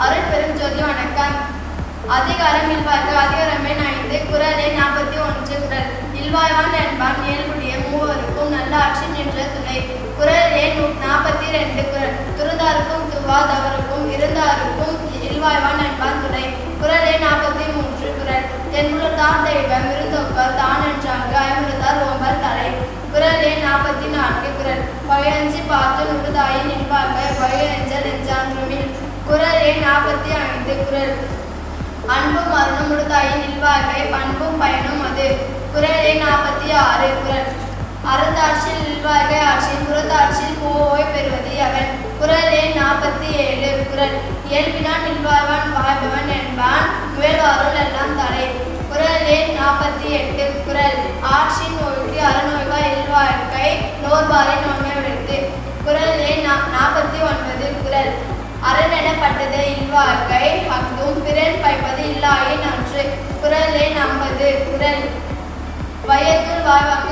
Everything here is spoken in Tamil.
அருட்பெருஞ்சோதி வணக்கம். அதிகாரம் இல்வாய்க்கு. அதிகாரம் எண் 5. குறள் எண் 41. குறள் இல்வாய்வான் என்பான் இயல்புடைய மூவருக்கும் நல்ல ஆட்சி நின்ற துணை. குறள் எண் 42. குறள் துறந்தாருக்கும் துவாதவருக்கும் இருந்தாருக்கும் இல்வாய்வான் என்பான் துணை. குறள் எண் 43. குறள் தென்முலத்தார் தெய்வம் இருந்தொக்கால் தான் என்றாங்க ஐமுலத்தார் ஓம்பல் தலை. குறள் எண் 44. குறள் வயஞ்சி பார்த்து நுடுதாயின் இல்வாழ்க வயஞ்சல் என்றான்றுமில். குறள் எண் 45. குறள் அன்பும் அருணும் உடுதாயின் இல்வாழ்கை பண்பும் பயனும் அது. குறள் எண் 46. குறள் அறந்தாட்சியில் இல்வாழ்கை ஆட்சியில் புறத்தாட்சியில் போய் பெறுவது அவன். குறள் எண் 47. குறள் இயல்பினான் இல்வாழ்வான் வாழ்பவன் என்பான் முயல்வாருள் எல்லாம் தலை. குறள் எண் 48. குறள் ஆட்சி நோய்க்கு அறநோய்கா இல்வாழ்க்கை நோர்பாரை நோன்மை உடைத்து. குறள் எண் 49. குறள் அரணெனப்பட்டது இல்வாழ்க்கை அங்கும் பிறன் பைப்பது இல்லாயின் அன்று. குறள் எண் 50. குறள் வையத்துள் வாழ்வாங்க